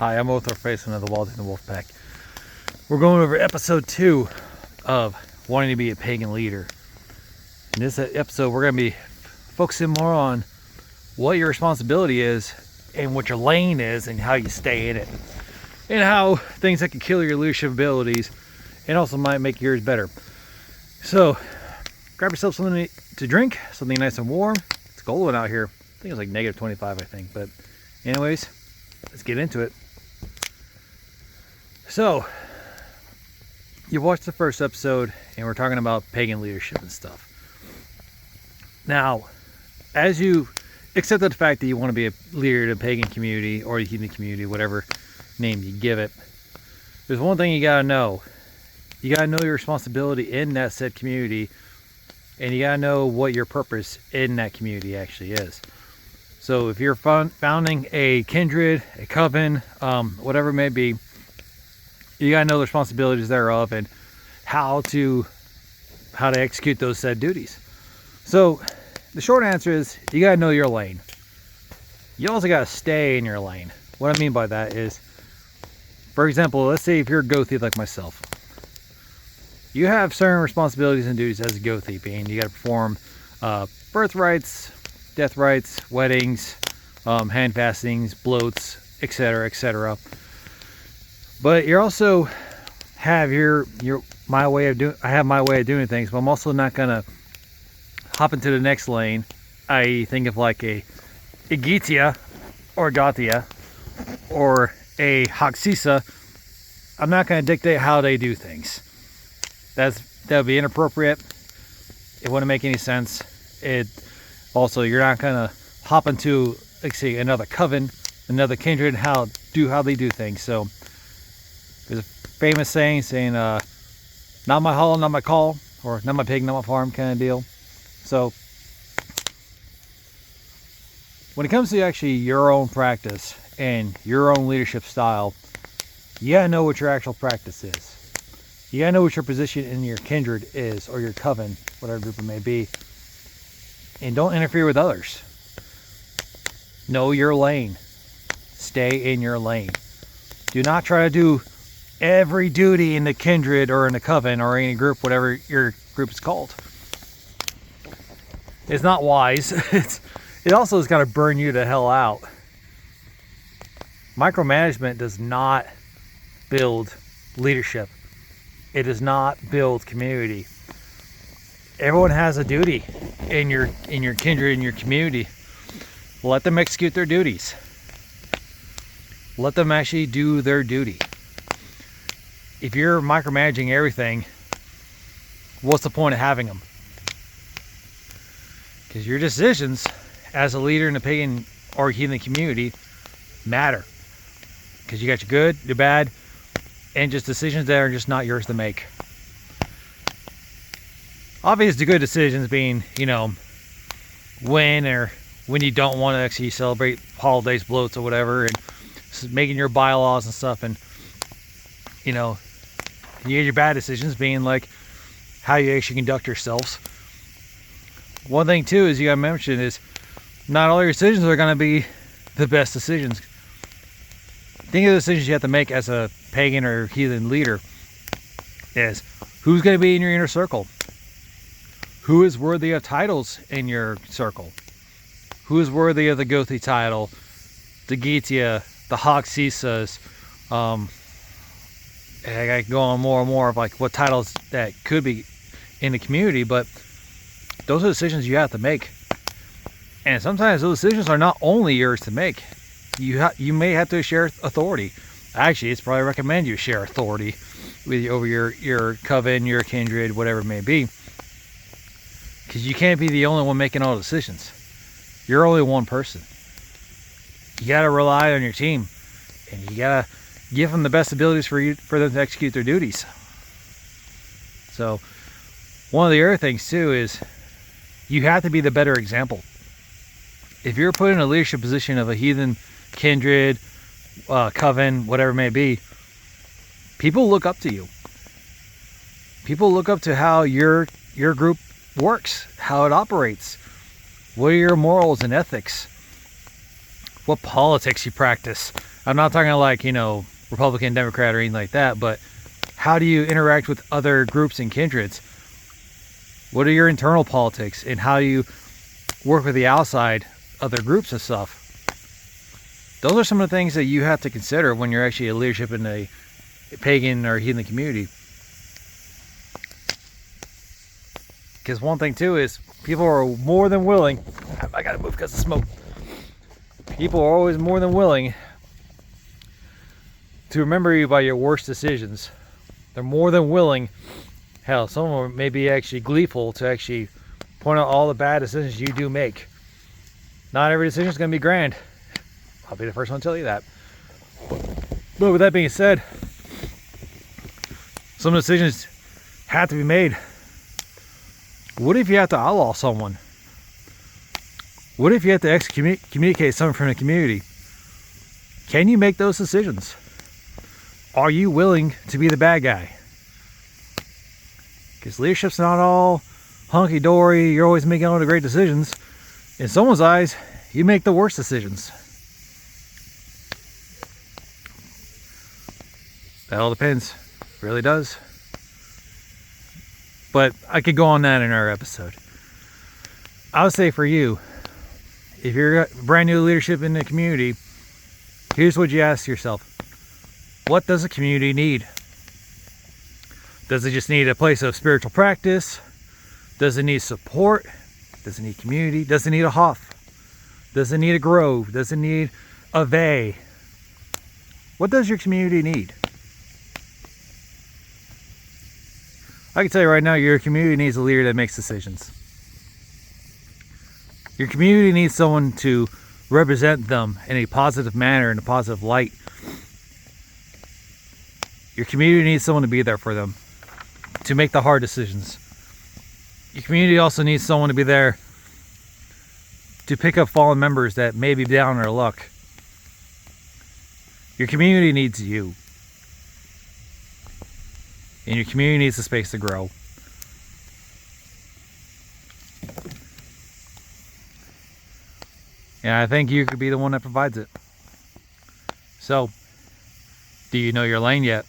Hi, I'm Othar Faison of the Walden the Wolfpack. We're going over episode 2 of wanting to be a pagan leader. In this episode, we're going to be focusing more on what your responsibility is and what your lane is and how you stay in it. And how things that can kill your leadership abilities and also might make yours better. So, grab yourself something to drink, something nice and warm. It's cold out here. I think it's like negative 25, I think. But anyways, let's get into it. So, you watched the first episode and we're talking about pagan leadership and stuff. Now, as you accepted the fact that you want to be a leader in a pagan community or a heathen community, whatever name you give it, there's one thing you gotta know. You gotta know your responsibility in that said community, and you gotta know what your purpose in that community actually is. So if you're founding a kindred, a coven, whatever it may be, you gotta know the responsibilities thereof and how to execute those said duties. So the short answer is you gotta know your lane. You also gotta stay in your lane. What I mean by that is, for example, let's say if you're a go thief like myself, you have certain responsibilities and duties as a go thief, and you gotta perform birth rites, death rites, weddings, hand fastings, bloats, etc., etc. But you also have my way of doing things, but I'm also not gonna hop into the next lane, i.e. think of like a Igitia or Gatia or a Hoxisa. I'm not gonna dictate how they do things. That would be inappropriate. It wouldn't make any sense. Also, you're not gonna hop into, like, say, another coven, another kindred, how they do things. So there's a famous saying not my hall, not my call, or not my pig, not my farm kind of deal. So when it comes to actually your own practice and your own leadership style, you gotta know what your actual practice is. You gotta know what your position in your kindred is, or your coven, whatever group it may be. And don't interfere with others. Know your lane. Stay in your lane. Do not try to do every duty in the kindred or in the coven or any group, whatever your group is called. It's not wise. It also is going to burn you the hell out. Micromanagement does not build leadership. It does not build community. Everyone has a duty in your kindred, in your community. Let them execute their duties. Let them actually do their duty. If you're micromanaging everything, what's the point of having them? Because your decisions as a leader in a pagan or heathen community matter. Because you got your good, your bad, and just decisions that are just not yours to make. Obviously, the good decisions being, when you don't want to actually celebrate holidays, bloats, or whatever, and making your bylaws and stuff, and you get your bad decisions being like how you actually conduct yourselves. One thing too is you gotta mention is not all your decisions are gonna be the best decisions. Think of the decisions you have to make as a pagan or heathen leader is who's gonna be in your inner circle. Who is worthy of titles in your circle? Who is worthy of the Gothi title, the Gitia, the Hoxisas? I can go on more and more of like what titles that could be in the community, but those are decisions you have to make. And sometimes those decisions are not only yours to make. You may have to share authority. Actually, it's probably recommend you share authority over your coven, your kindred, whatever it may be. Because you can't be the only one making all decisions. You're only one person. You got to rely on your team, and you got to give them the best abilities for them to execute their duties. So one of the other things too is you have to be the better example. If you're put in a leadership position of a heathen, kindred, coven, whatever it may be, people look up to you. People look up to how your group works, how it operates. What are your morals and ethics? what politics you practice. I'm not talking like, Republican, Democrat, or anything like that, but how do you interact with other groups and kindreds? What are your internal politics, and how do you work with the outside other groups and stuff? Those are some of the things that you have to consider when you're actually a leadership in a pagan or heathen community. Because one thing too is people are more than willing. I gotta move because of smoke. People are always more than willing to remember you by your worst decisions. They're more than willing. Hell, some of them may be actually gleeful to actually point out all the bad decisions you do make. Not every decision is going to be grand. I'll be the first one to tell you that. But with that being said, some decisions have to be made. What if you have to outlaw someone? What if you have to excommunicate someone from the community? Can you make those decisions? Are you willing to be the bad guy? Because leadership's not all hunky-dory, you're always making all the great decisions. In someone's eyes, you make the worst decisions. That all depends. It really does. But I could go on that in our episode. I would say for you, if you're brand new leadership in the community, here's what you ask yourself. What does the community need? Does it just need a place of spiritual practice? Does it need support? Does it need community? Does it need a Hof? Does it need a grove? Does it need a vey? What does your community need? I can tell you right now, your community needs a leader that makes decisions. Your community needs someone to represent them in a positive manner, in a positive light. Your community needs someone to be there for them, to make the hard decisions. Your community also needs someone to be there to pick up fallen members that may be down on their luck. Your community needs you. And your community needs a space to grow. And I think you could be the one that provides it. So, do you know your lane yet?